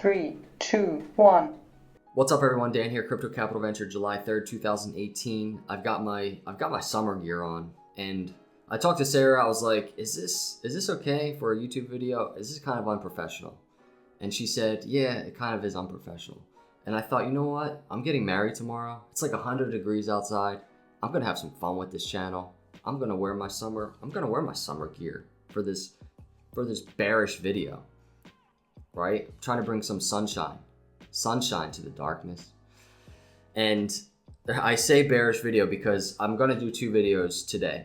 3, 2, 1. What's up, everyone? Dan here, Crypto Capital Venture, July 3rd, 2018. I've got my summer gear on, and I talked to Sarah. I was like, is this okay for a YouTube video? Is this kind of unprofessional? And she said, yeah, it kind of is unprofessional. And I thought, you know what? I'm getting married tomorrow. It's like 100 degrees outside. I'm gonna have some fun with this channel. I'm gonna wear my summer gear for this bearish video, right? I'm trying to bring some sunshine to the darkness. And I say bearish video because I'm gonna do two videos today.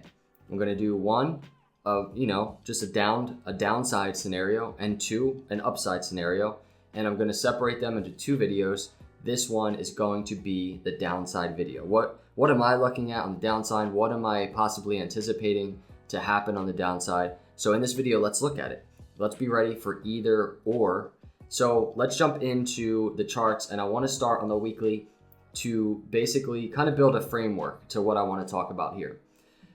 I'm gonna do one of, just a downside scenario, and two, an upside scenario. And I'm gonna separate them into two videos. This one is going to be the downside video. What am I looking at on the downside? What am I possibly anticipating to happen on the downside? So in this video, let's look at it. Let's be ready for either or. So let's jump into the charts, and I want to start on the weekly to basically kind of build a framework to what I want to talk about here.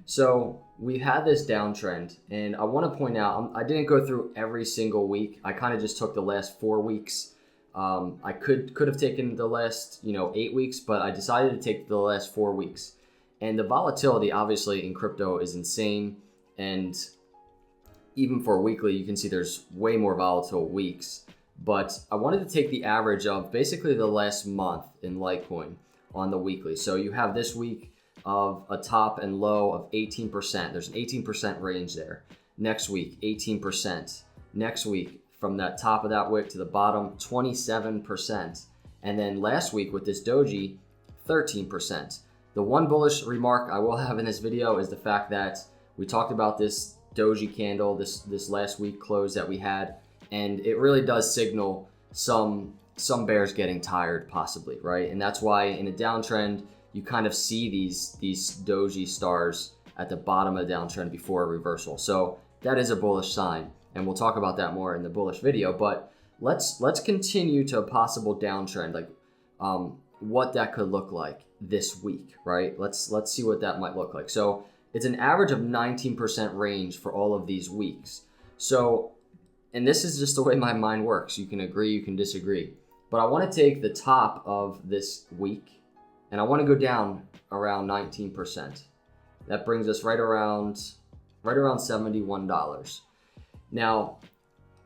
So we had this downtrend, and I want to point out, I didn't go through every single week. I kind of just took the last 4 weeks. I could have taken the last 8 weeks, but I decided to take the last 4 weeks. And the volatility obviously in crypto is insane, and even for weekly, you can see there's way more volatile weeks. But I wanted to take the average of basically the last month in Litecoin on the weekly. So you have this week of a top and low of 18%. There's an 18% range there. Next week, 18%. Next week, from that top of that wick to the bottom, 27%. And then last week with this doji, 13%. The one bullish remark I will have in this video is the fact that we talked about this doji candle, this last week close that we had, and it really does signal some bears getting tired possibly, right? And that's why in a downtrend, you kind of see these doji stars at the bottom of the downtrend before a reversal. So that is a bullish sign, and we'll talk about that more in the bullish video. But let's continue to a possible downtrend, like what that could look like this week, right? Let's see what that might look like. So it's an average of 19% range for all of these weeks. So, and this is just the way my mind works. You can agree, you can disagree. But I want to take the top of this week, and I want to go down around 19%. That brings us right around $71. Now,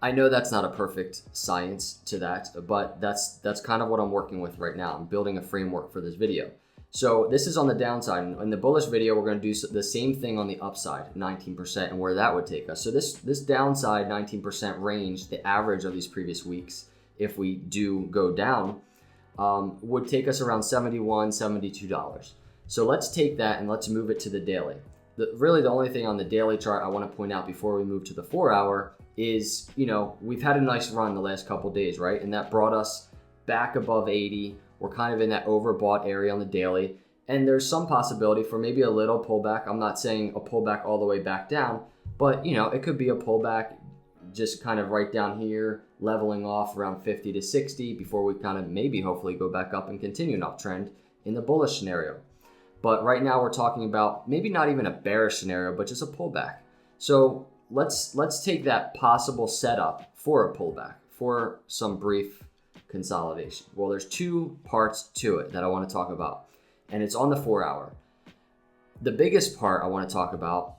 I know that's not a perfect science to that, but that's kind of what I'm working with right now. I'm building a framework for this video. So this is on the downside. In the bullish video, we're going to do the same thing on the upside, 19%, and where that would take us. So this downside 19% range, the average of these previous weeks, if we do go down, would take us around $71, $72. So let's take that and let's move it to the daily. Really the only thing on the daily chart I want to point out before we move to the 4-hour is, we've had a nice run the last couple days, right? And that brought us back above 80. We're kind of in that overbought area on the daily, and there's some possibility for maybe a little pullback. I'm not saying a pullback all the way back down, but it could be a pullback just kind of right down here, leveling off around 50 to 60 before we kind of maybe hopefully go back up and continue an uptrend in the bullish scenario. But right now we're talking about maybe not even a bearish scenario, but just a pullback. So let's take that possible setup for a pullback, for some brief consolidation. Well, there's two parts to it that I want to talk about, and it's on the 4-hour. The biggest part I want to talk about,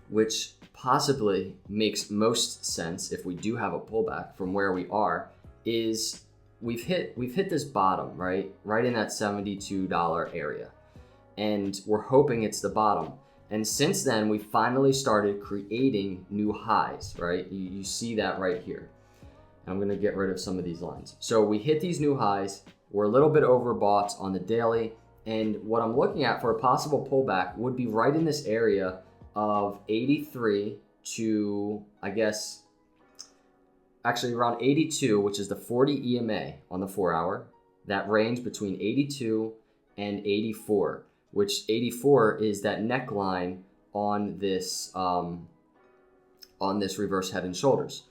which possibly makes most sense if we do have a pullback from where we are, is we've hit this bottom, right in that $72 area, and we're hoping it's the bottom. And since then, we finally started creating new highs, right? You see that right here. I'm going to get rid of some of these lines. So we hit these new highs. We're a little bit overbought on the daily. And what I'm looking at for a possible pullback would be right in this area of 83 to, I guess, actually around 82, which is the 40 EMA on the 4-hour. That range between 82 and 84, which 84 is that neckline on this reverse head and shoulders.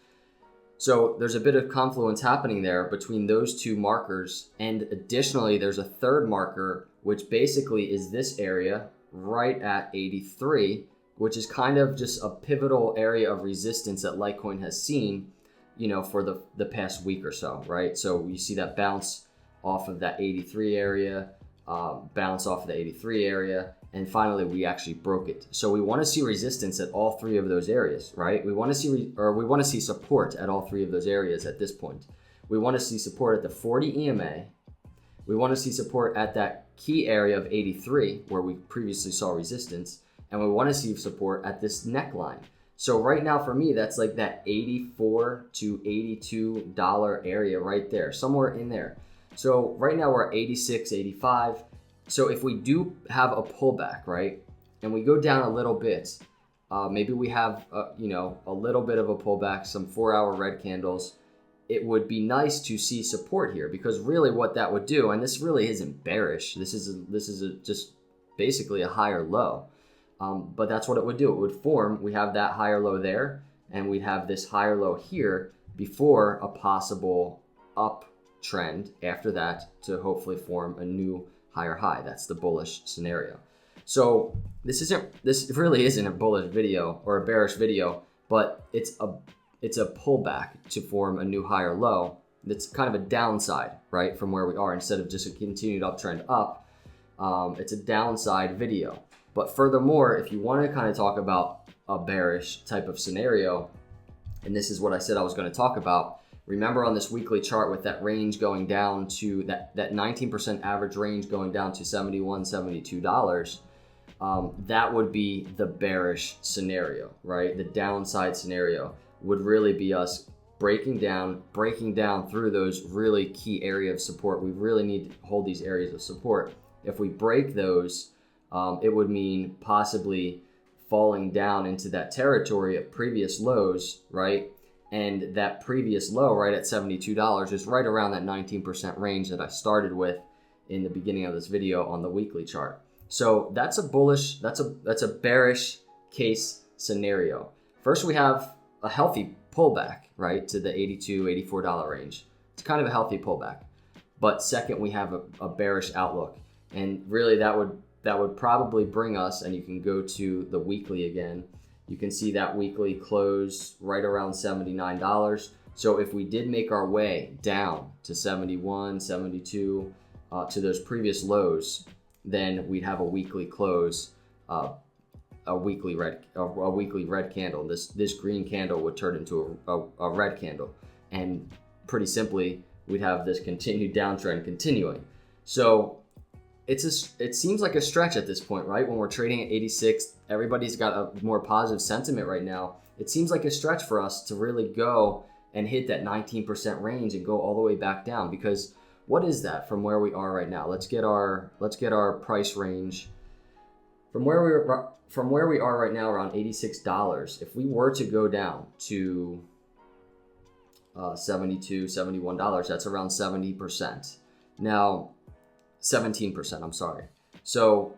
So there's a bit of confluence happening there between those two markers. And additionally, there's a third marker, which basically is this area right at 83, which is kind of just a pivotal area of resistance that Litecoin has seen for the past week or so, right? So you see that bounce off of that 83 area, bounce off of the 83 area, and finally we actually broke it. So we want to see resistance at all three of those areas, right? We want to see support at all three of those areas at this point. We want to see support at the 40 EMA. We want to see support at that key area of 83 where we previously saw resistance, and we want to see support at this neckline. So right now for me, that's like that $84 to $82 area right there, somewhere in there. So right now we're at 86, 85. So if we do have a pullback, right, and we go down a little bit, maybe we have, a little bit of a pullback, some 4-hour red candles, it would be nice to see support here, because really what that would do, and this really isn't bearish, this is just basically a higher low, but that's what it would do. It would form, we have that higher low there, and we'd have this higher low here before a possible uptrend after that to hopefully form a new higher high. That's the bullish scenario. So this really isn't a bullish video or a bearish video, but it's a pullback to form a new higher low. That's kind of a downside, right, from where we are. Instead of just a continued uptrend up, it's a downside video. But furthermore, if you want to kind of talk about a bearish type of scenario, and this is what I said I was going to talk about, remember on this weekly chart with that range going down to that 19% average range going down to $71, $72, that would be the bearish scenario, right? The downside scenario would really be us breaking down through those really key area of support. We really need to hold these areas of support. If we break those, it would mean possibly falling down into that territory of previous lows, right? And that previous low right at $72 is right around that 19% range that I started with in the beginning of this video on the weekly chart. So that's a bearish case scenario. First, we have a healthy pullback, right, to the $82, $84 range. It's kind of a healthy pullback. But second, we have a bearish outlook. And really that would probably bring us, and you can go to the weekly again, you can see that weekly close right around $79. So if we did make our way down to 71, 72, to those previous lows, then we'd have a weekly close, a weekly red candle. This green candle would turn into a red candle, and pretty simply we'd have this continued downtrend continuing. So it seems like a stretch at this point, right? When we're trading at 86, everybody's got a more positive sentiment right now. It seems like a stretch for us to really go and hit that 19% range and go all the way back down, because what is that from where we are right now? Let's get our price range from where we are right now, around $86. If we were to go down to $72, $71, that's around 70%. Now 17%, I'm sorry. So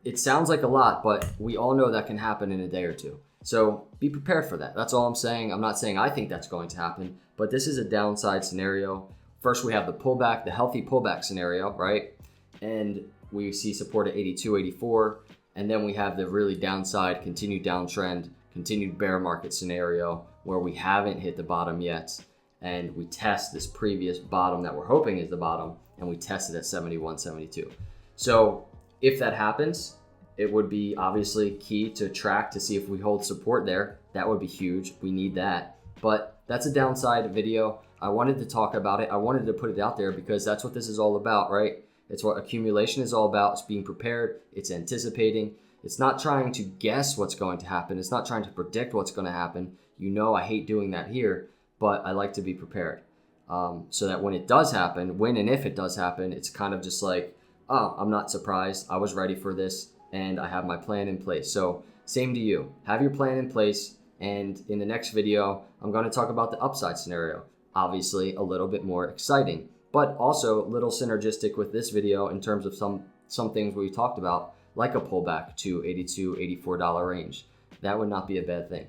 it sounds like a lot, but we all know that can happen in a day or two. So be prepared for that. That's all I'm saying. I'm not saying I think that's going to happen, but this is a downside scenario. First, we have the pullback, the healthy pullback scenario, right? And we see support at 82, 84. And then we have the really downside, continued downtrend, continued bear market scenario where we haven't hit the bottom yet. And we test this previous bottom that we're hoping is the bottom, and we test it at 71, 72. So if that happens, it would be obviously key to track to see if we hold support there. That would be huge. We need that. But that's a downside video. I wanted to talk about it. I wanted to put it out there because that's what this is all about, right? It's what accumulation is all about. It's being prepared. It's anticipating. It's not trying to guess what's going to happen. It's not trying to predict what's going to happen. You know, I hate doing that here, but I like to be prepared. So that when it does happen, when and if it does happen, it's kind of just like, oh, I'm not surprised. I was ready for this and I have my plan in place. So same to you. Have your plan in place. And in the next video, I'm going to talk about the upside scenario. Obviously, a little bit more exciting, but also a little synergistic with this video in terms of some things we talked about, like a pullback to $82, $84 range. That would not be a bad thing.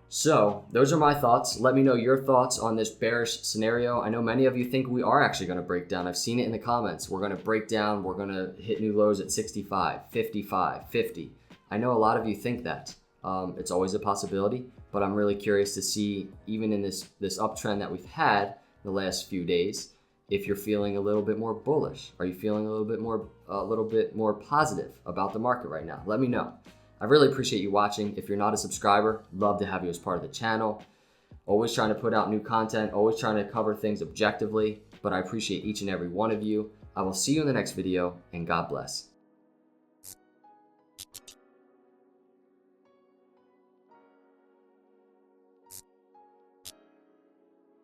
So those are my thoughts. Let me know your thoughts on this bearish scenario. I know many of you think we are actually going to break down. I've seen it in the comments. We're going to break down. We're going to hit new lows at 65, 55, 50. I know a lot of you think that. It's always a possibility, but I'm really curious to see, even in this uptrend that we've had the last few days, if you're feeling a little bit more bullish. Are you feeling a little bit more positive about the market right now? Let me know. I really appreciate you watching. If you're not a subscriber, love to have you as part of the channel. Always trying to put out new content, always trying to cover things objectively, but I appreciate each and every one of you. I will see you in the next video, and God bless.